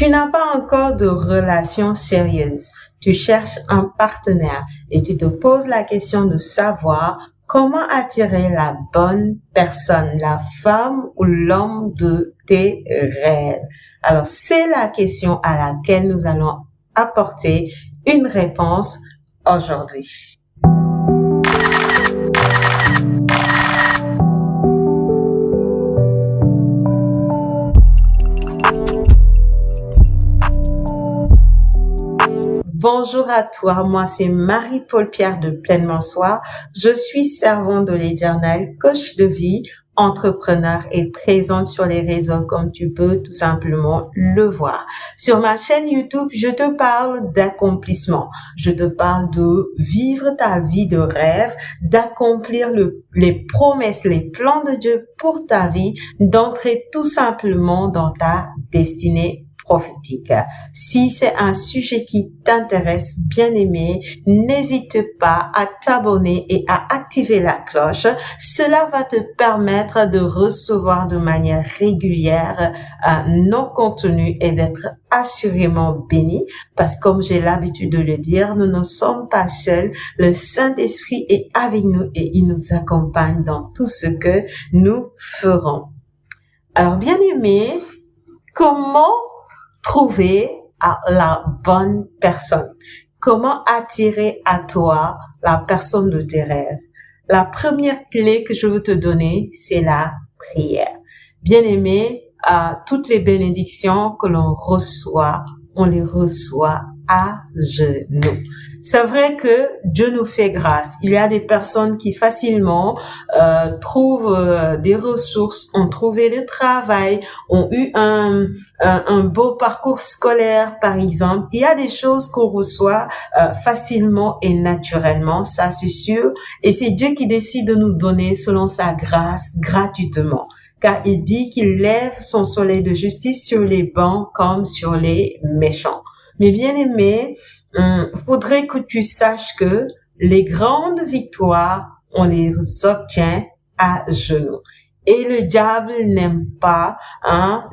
Tu n'as pas encore de relation sérieuse. Tu cherches un partenaire et tu te poses la question de savoir comment attirer la bonne personne, la femme ou l'homme de tes rêves. Alors, c'est la question à laquelle nous allons apporter une réponse aujourd'hui. Bonjour à toi, moi c'est Marie-Paul Pierre de Pleinement Soi. Je suis servante de l'Éternel, coach de vie, entrepreneur et présente sur les réseaux comme tu peux tout simplement le voir. Sur ma chaîne YouTube, je te parle d'accomplissement. Je te parle de vivre ta vie de rêve, d'accomplir les promesses, les plans de Dieu pour ta vie, d'entrer tout simplement dans ta destinée prophétique. Si c'est un sujet qui t'intéresse, bien aimé, n'hésite pas à t'abonner et à activer la cloche. Cela va te permettre de recevoir de manière régulière nos contenus et d'être assurément béni parce que comme j'ai l'habitude de le dire, nous ne sommes pas seuls. Le Saint-Esprit est avec nous et il nous accompagne dans tout ce que nous ferons. Alors, bien aimé, comment trouver la bonne personne? Comment attirer à toi la personne de tes rêves? La première clé que je veux te donner, c'est la prière. Bien aimé, toutes les bénédictions que l'on reçoit, on les reçoit à genoux. C'est vrai que Dieu nous fait grâce. Il y a des personnes qui facilement trouvent des ressources, ont trouvé le travail, ont eu un beau parcours scolaire, par exemple. Il y a des choses qu'on reçoit facilement et naturellement, ça c'est sûr. Et c'est Dieu qui décide de nous donner selon sa grâce gratuitement. Car il dit qu'il lève son soleil de justice sur les bons comme sur les méchants. Mais bien aimé, faudrait que tu saches que les grandes victoires, on les obtient à genoux. Et le diable n'aime pas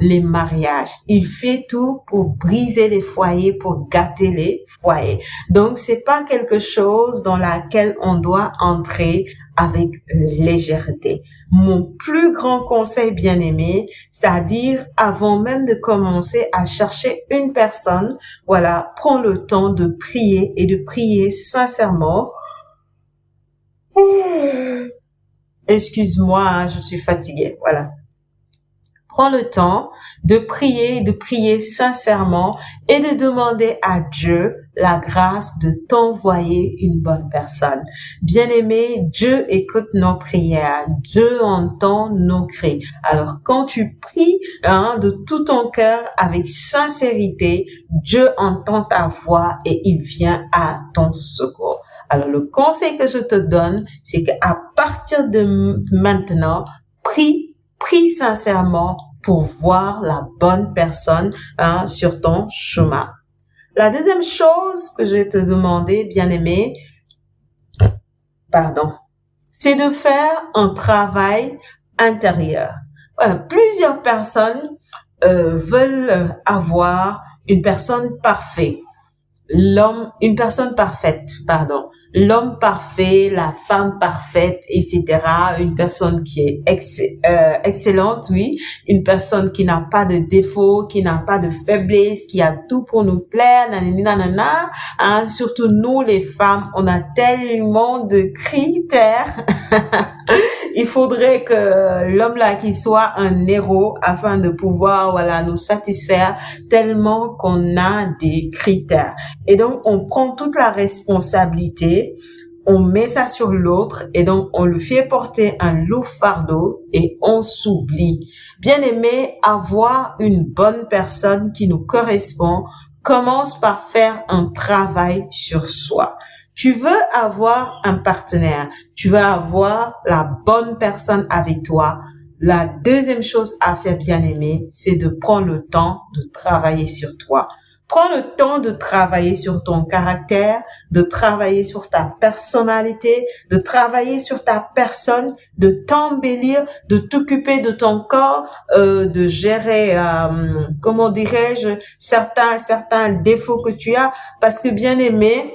les mariages. Il fait tout pour briser les foyers, pour gâter les foyers. Donc, c'est pas quelque chose dans laquelle on doit entrer avec légèreté. Mon plus grand conseil, bien aimé, c'est-à-dire avant même de commencer à chercher une personne, voilà, prends le temps de prier et de prier sincèrement. Excuse-moi, je suis fatiguée, voilà. Prends le temps de prier sincèrement et de demander à Dieu la grâce de t'envoyer une bonne personne. Bien-aimé, Dieu écoute nos prières, Dieu entend nos cris. Alors quand tu pries de tout ton cœur avec sincérité, Dieu entend ta voix et il vient à ton secours. Alors le conseil que je te donne, c'est qu'à partir de maintenant, prie sincèrement pour voir la bonne personne sur ton chemin. La deuxième chose que je vais te demander, bien-aimé, c'est de faire un travail intérieur. Voilà, plusieurs personnes veulent avoir une personne parfaite. L'homme parfait, la femme parfaite, etc. Une personne qui est excellente, oui. Une personne qui n'a pas de défaut, qui n'a pas de faiblesse, qui a tout pour nous plaire, nanana. Surtout nous, les femmes, on a tellement de critères. Il faudrait que l'homme là qui soit un héros afin de pouvoir nous satisfaire tellement qu'on a des critères. Et donc on prend toute la responsabilité, on met ça sur l'autre et donc on lui fait porter un lourd fardeau et on s'oublie. Bien aimé, avoir une bonne personne qui nous correspond commence par faire un travail sur soi. Tu veux avoir un partenaire, tu veux avoir la bonne personne avec toi. La deuxième chose à faire, bien aimé, c'est de prendre le temps de travailler sur toi. Prends le temps de travailler sur ton caractère, de travailler sur ta personnalité, de travailler sur ta personne, de t'embellir, de t'occuper de ton corps, de gérer, comment dirais-je, certains défauts que tu as, parce que bien aimé,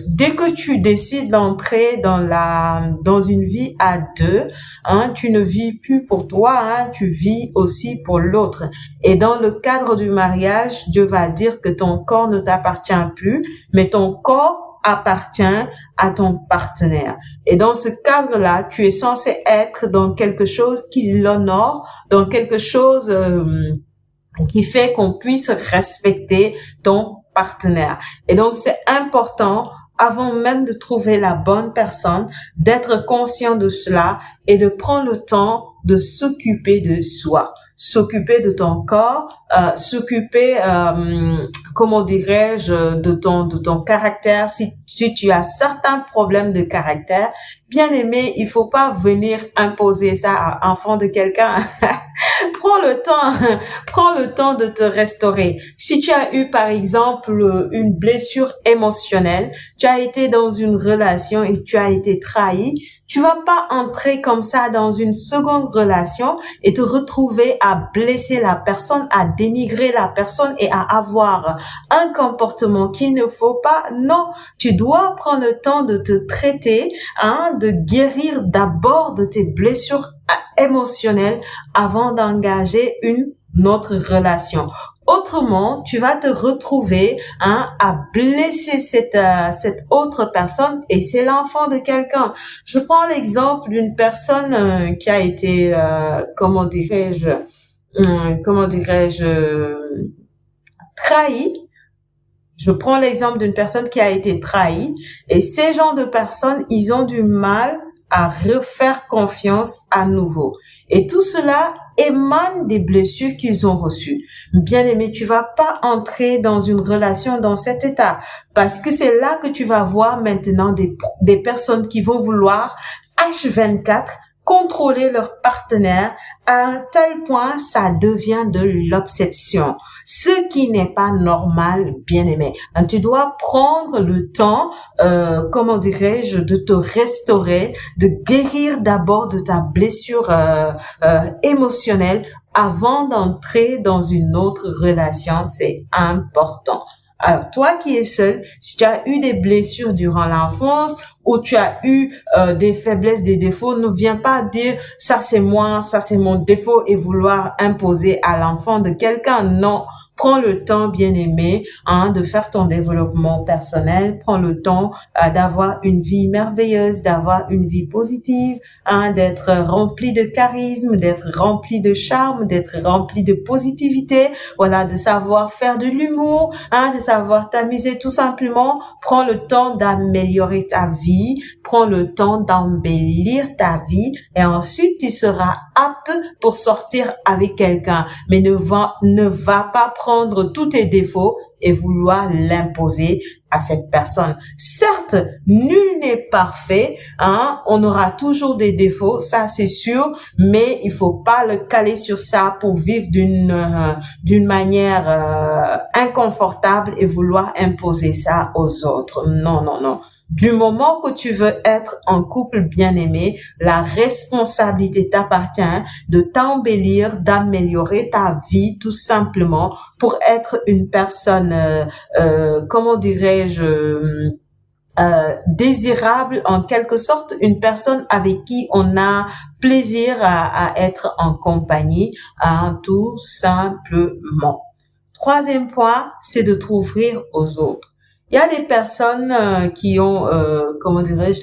dès que tu décides d'entrer dans une vie à deux, hein, tu ne vis plus pour toi, hein, tu vis aussi pour l'autre. Et dans le cadre du mariage, Dieu va dire que ton corps ne t'appartient plus, mais ton corps appartient à ton partenaire. Et dans ce cadre-là, tu es censé être dans quelque chose qui l'honore, dans quelque chose qui fait qu'on puisse respecter ton partenaire. Et donc, c'est important, avant même de trouver la bonne personne, d'être conscient de cela et de prendre le temps de s'occuper de soi, s'occuper de ton corps, s'occuper, comment dirais-je, de ton caractère. Si tu as certains problèmes de caractère, bien aimé, il faut pas venir imposer ça à l'enfant de quelqu'un. Prends le temps, prends le temps de te restaurer. Si tu as eu, par exemple, une blessure émotionnelle, tu as été dans une relation et tu as été trahi, tu vas pas entrer comme ça dans une seconde relation et te retrouver à blesser la personne, à dénigrer la personne et à avoir un comportement qu'il ne faut pas. Non, tu dois prendre le temps de te traiter, hein, de guérir d'abord de tes blessures émotionnelles avant d'engager une autre relation. Autrement, tu vas te retrouver, hein, à blesser cette autre personne et c'est l'enfant de quelqu'un. Je prends l'exemple d'une personne qui a été, trahie. Je prends l'exemple d'une personne qui a été trahie et ces genres de personnes, ils ont du mal à refaire confiance à nouveau. Et tout cela émane des blessures qu'ils ont reçues. Bien aimé, tu vas pas entrer dans une relation dans cet état parce que c'est là que tu vas voir maintenant des personnes qui vont vouloir H24 contrôler leur partenaire à un tel point, ça devient de l'obsession. Ce qui n'est pas normal, bien aimé. Tu dois prendre le temps, de te restaurer, de guérir d'abord de ta blessure émotionnelle avant d'entrer dans une autre relation. C'est important. Alors, toi qui es seul, si tu as eu des blessures durant l'enfance ou tu as eu des faiblesses, des défauts, ne viens pas dire ça c'est moi, ça c'est mon défaut et vouloir imposer à l'enfant de quelqu'un. Non. Prends le temps, bien aimé, hein, de faire ton développement personnel. Prends le temps d'avoir une vie merveilleuse, d'avoir une vie positive, hein, d'être rempli de charisme, d'être rempli de charme, d'être rempli de positivité. Voilà, de savoir faire de l'humour, hein, de savoir t'amuser tout simplement. Prends le temps d'améliorer ta vie. Prends le temps d'embellir ta vie et ensuite tu seras apte pour sortir avec quelqu'un. Mais ne va pas prendre tous tes défauts et vouloir l'imposer à cette personne. Certes, nul n'est parfait, hein, on aura toujours des défauts, ça c'est sûr, mais il faut pas le caler sur ça pour vivre d'une manière inconfortable et vouloir imposer ça aux autres. Non, non, non. Du moment que tu veux être en couple bien-aimé, la responsabilité t'appartient de t'embellir, d'améliorer ta vie tout simplement pour être une personne, désirable en quelque sorte, une personne avec qui on a plaisir à être en compagnie, hein, tout simplement. Troisième point, c'est de t'ouvrir aux autres. Il y a des personnes qui ont,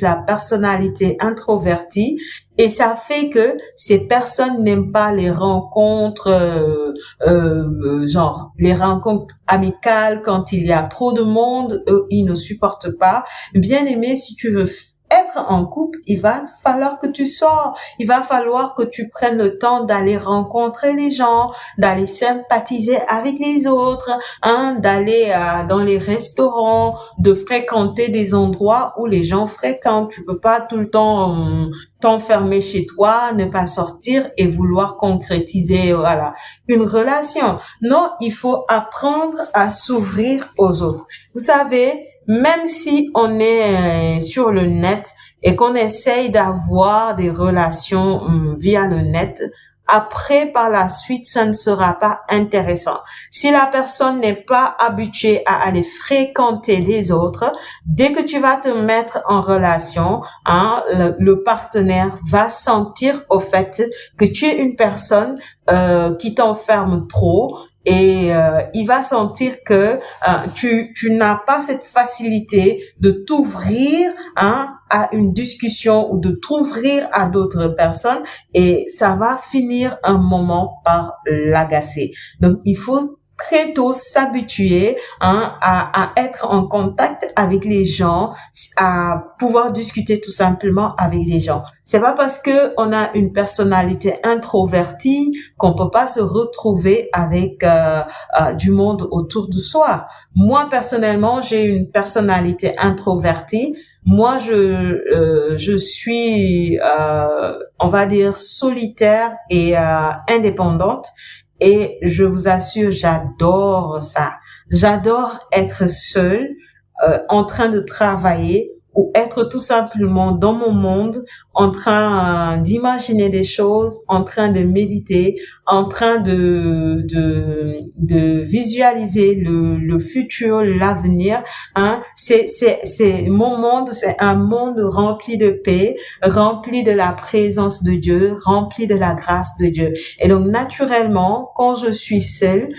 la personnalité introvertie et ça fait que ces personnes n'aiment pas les rencontres, les rencontres amicales quand il y a trop de monde, ils ne supportent pas. Bien aimé, si tu veux être en couple, il va falloir que tu sors. Il va falloir que tu prennes le temps d'aller rencontrer les gens, d'aller sympathiser avec les autres, d'aller dans les restaurants, de fréquenter des endroits où les gens fréquentent. Tu peux pas tout le temps t'enfermer chez toi, ne pas sortir et vouloir concrétiser une relation. Non, il faut apprendre à s'ouvrir aux autres. Vous savez, même si on est sur le net et qu'on essaye d'avoir des relations via le net, après, par la suite, ça ne sera pas intéressant. Si la personne n'est pas habituée à aller fréquenter les autres, dès que tu vas te mettre en relation, le partenaire va sentir au fait que tu es une personne qui t'enferme trop, et il va sentir que tu n'as pas cette facilité de t'ouvrir à une discussion ou de t'ouvrir à d'autres personnes, et ça va finir un moment par l'agacer. Donc il faut très tôt s'habituer à être en contact avec les gens, à pouvoir discuter tout simplement avec les gens. C'est pas parce que on a une personnalité introvertie qu'on peut pas se retrouver avec du monde autour de soi. Moi personnellement, j'ai une personnalité introvertie. Moi, je suis, on va dire, solitaire et indépendante. Et je vous assure, j'adore ça. J'adore être seule, en train de travailler, ou être tout simplement dans mon monde, en train d'imaginer des choses, en train de méditer, en train de visualiser le futur, l'avenir. C'est mon monde, c'est un monde rempli de paix, rempli de la présence de Dieu, rempli de la grâce de Dieu. Et donc, naturellement, quand je suis seule,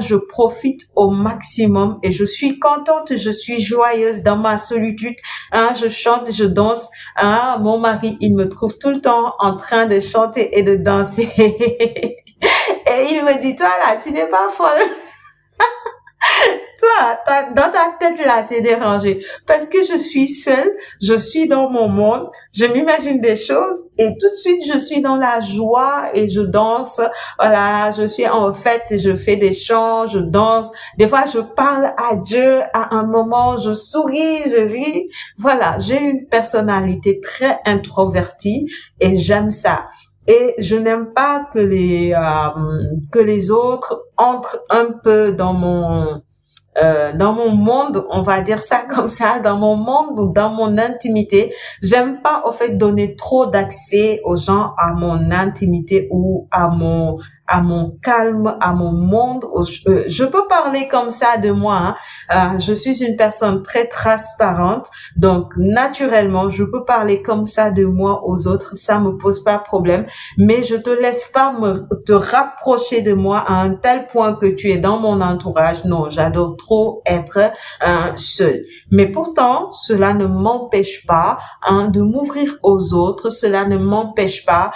je profite au maximum et je suis contente, je suis joyeuse dans ma solitude. Je chante, je danse. Mon mari, il me trouve tout le temps en train de chanter et de danser. Et il me dit, toi là, tu n'es pas folle. Toi, dans ta tête là, c'est dérangé. Parce que je suis seule, je suis dans mon monde, je m'imagine des choses et tout de suite, je suis dans la joie et je danse. Voilà, je suis en fête, je fais des chants, je danse. Des fois, je parle à Dieu à un moment, je souris, je ris. Voilà, j'ai une personnalité très introvertie et j'aime ça. Et je n'aime pas que les autres entrent un peu dans mon monde, on va dire ça comme ça, dans mon monde ou dans mon intimité. J'aime pas au fait donner trop d'accès aux gens à mon intimité ou à mon calme, à mon monde. Je peux parler comme ça de moi. Je suis une personne très transparente, donc naturellement, je peux parler comme ça de moi aux autres. Ça me pose pas problème, mais je te laisse pas te rapprocher de moi à un tel point que tu es dans mon entourage. Non, j'adore trop être seule. Mais pourtant, cela ne m'empêche pas de m'ouvrir aux autres. Cela ne m'empêche pas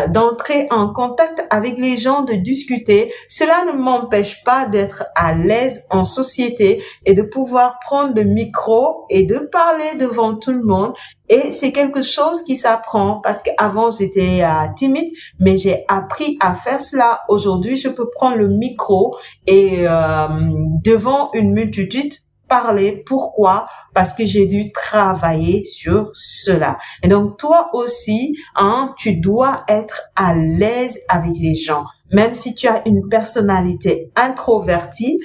d'entrer en contact avec les gens, de discuter. Cela ne m'empêche pas d'être à l'aise en société et de pouvoir prendre le micro et de parler devant tout le monde. Et c'est quelque chose qui s'apprend parce qu'avant j'étais timide, mais j'ai appris à faire cela. Aujourd'hui, je peux prendre le micro et devant une multitude parler. Pourquoi? Parce que j'ai dû travailler sur cela. Et donc toi aussi, tu dois être à l'aise avec les gens. Même si tu as une personnalité introvertie,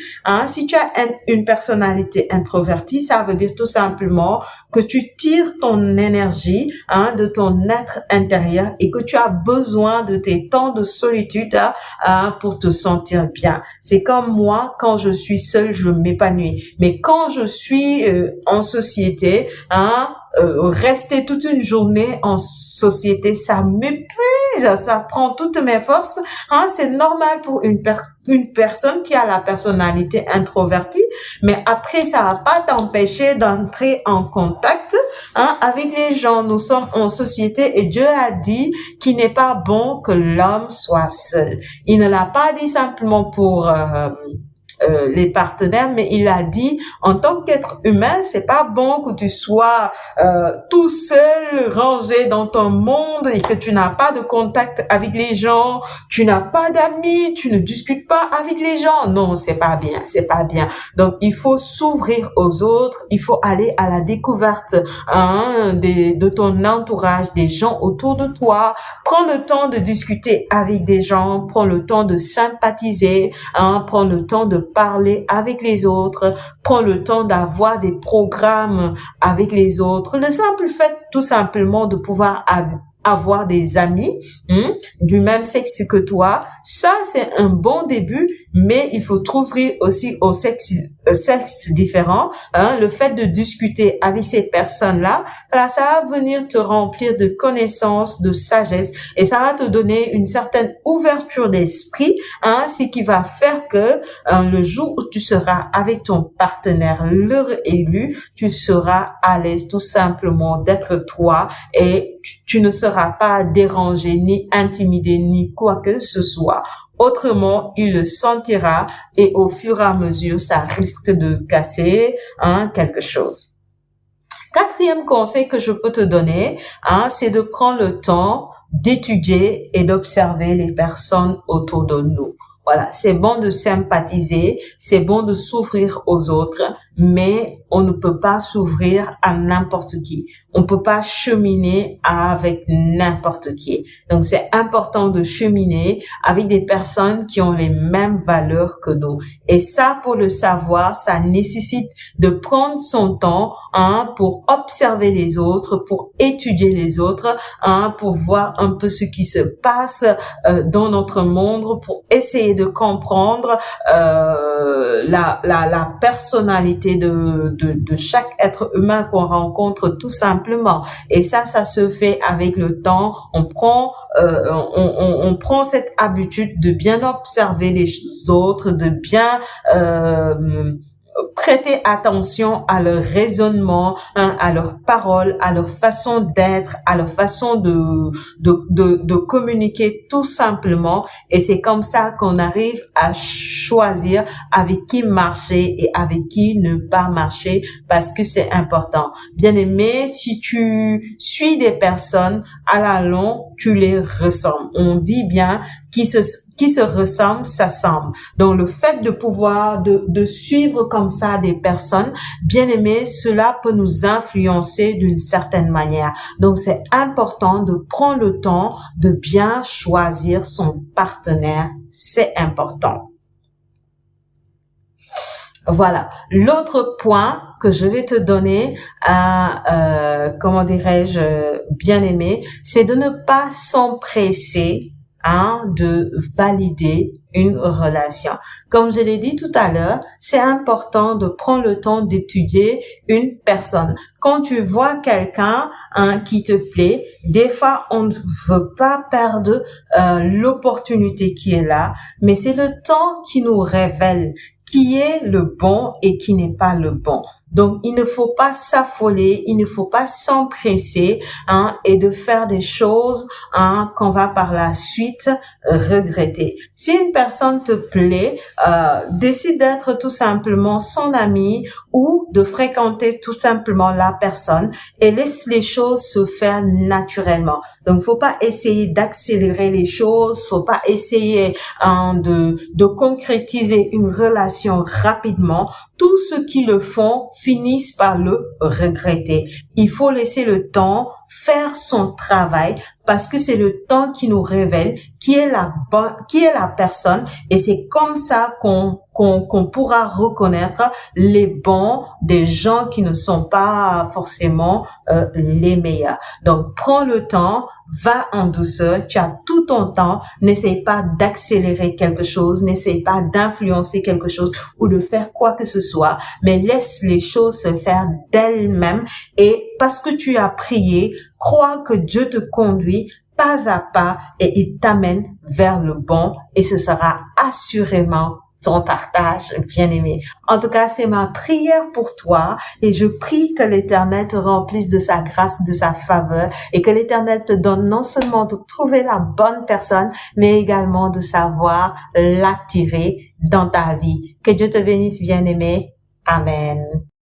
si tu as une personnalité introvertie, ça veut dire tout simplement que tu tires ton énergie de ton être intérieur et que tu as besoin de tes temps de solitude pour te sentir bien. C'est comme moi, quand je suis seule, je m'épanouis. Mais quand je suis en société, rester toute une journée en société, ça m'épuise, ça prend toutes mes forces. C'est normal pour une personne qui a la personnalité introvertie, mais après, ça va pas t'empêcher d'entrer en contact avec les gens. Nous sommes en société et Dieu a dit qu'il n'est pas bon que l'homme soit seul. Il ne l'a pas dit simplement pour les partenaires, mais il a dit, en tant qu'être humain, c'est pas bon que tu sois tout seul, rangé dans ton monde et que tu n'as pas de contact avec les gens, tu n'as pas d'amis, tu ne discutes pas avec les gens. Non, c'est pas bien, c'est pas bien. Donc, il faut s'ouvrir aux autres, il faut aller à la découverte de ton entourage, des gens autour de toi. Prends le temps de discuter avec des gens, prends le temps de sympathiser, prends le temps de parler avec les autres, prends le temps d'avoir des programmes avec les autres. Le simple fait, tout simplement, de pouvoir avoir des amis du même sexe que toi, ça c'est un bon début, mais il faut trouver aussi au sexe différent. Le fait de discuter avec ces personnes-là, là, ça va venir te remplir de connaissances, de sagesse, et ça va te donner une certaine ouverture d'esprit, ce qui va faire que le jour où tu seras avec ton partenaire, l'heure élu, tu seras à l'aise tout simplement d'être toi et tu ne seras pas dérangé, ni intimidé, ni quoi que ce soit. Autrement, il le sentira et au fur et à mesure, ça risque de casser quelque chose. Quatrième conseil que je peux te donner, c'est de prendre le temps d'étudier et d'observer les personnes autour de nous. Voilà, c'est bon de sympathiser, c'est bon de s'ouvrir aux autres, mais on ne peut pas s'ouvrir à n'importe qui. On peut pas cheminer avec n'importe qui. Donc, c'est important de cheminer avec des personnes qui ont les mêmes valeurs que nous. Et ça, pour le savoir, ça nécessite de prendre son temps, pour observer les autres, pour étudier les autres, pour voir un peu ce qui se passe dans notre monde, pour essayer de comprendre la personnalité de chaque être humain qu'on rencontre tout simplement. Et ça se fait avec le temps. On prend cette habitude de bien observer les autres, de bien prêter attention à leur raisonnement, à leurs paroles, à leur façon d'être, à leur façon de communiquer tout simplement. Et c'est comme ça qu'on arrive à choisir avec qui marcher et avec qui ne pas marcher, parce que c'est important. Bien aimé, si tu suis des personnes, à la longue, tu les ressembles. On dit bien qui se ressemble, s'assemble. Donc, le fait de pouvoir de suivre comme ça des personnes bien aimées, cela peut nous influencer d'une certaine manière. Donc, c'est important de prendre le temps de bien choisir son partenaire. C'est important. Voilà. L'autre point que je vais te donner comment dirais-je, bien aimé, c'est de ne pas s'empresser de valider une relation. Comme je l'ai dit tout à l'heure, c'est important de prendre le temps d'étudier une personne. Quand tu vois quelqu'un qui te plaît, des fois on ne veut pas perdre l'opportunité qui est là, mais c'est le temps qui nous révèle qui est le bon et qui n'est pas le bon. Donc, il ne faut pas s'affoler, il ne faut pas s'empresser et de faire des choses qu'on va par la suite regretter. Si une personne te plaît, décide d'être tout simplement son ami ou de fréquenter tout simplement la personne et laisse les choses se faire naturellement. Donc, faut pas essayer d'accélérer les choses, faut pas essayer de concrétiser une relation rapidement. Tous ceux qui le font finissent par le regretter. Il faut laisser le temps faire son travail parce que c'est le temps qui nous révèle qui est la personne et c'est comme ça qu'on pourra reconnaître les bons des gens qui ne sont pas forcément les meilleurs. Donc, prends le temps, va en douceur, tu as tout ton temps, n'essaye pas d'accélérer quelque chose, n'essaye pas d'influencer quelque chose ou de faire quoi que ce soit, mais laisse les choses se faire d'elles-mêmes et parce que tu as prié, crois que Dieu te conduit pas à pas et il t'amène vers le bon et ce sera assurément ton partage, bien-aimé. En tout cas, c'est ma prière pour toi et je prie que l'Éternel te remplisse de sa grâce, de sa faveur et que l'Éternel te donne non seulement de trouver la bonne personne, mais également de savoir l'attirer dans ta vie. Que Dieu te bénisse, bien-aimé. Amen.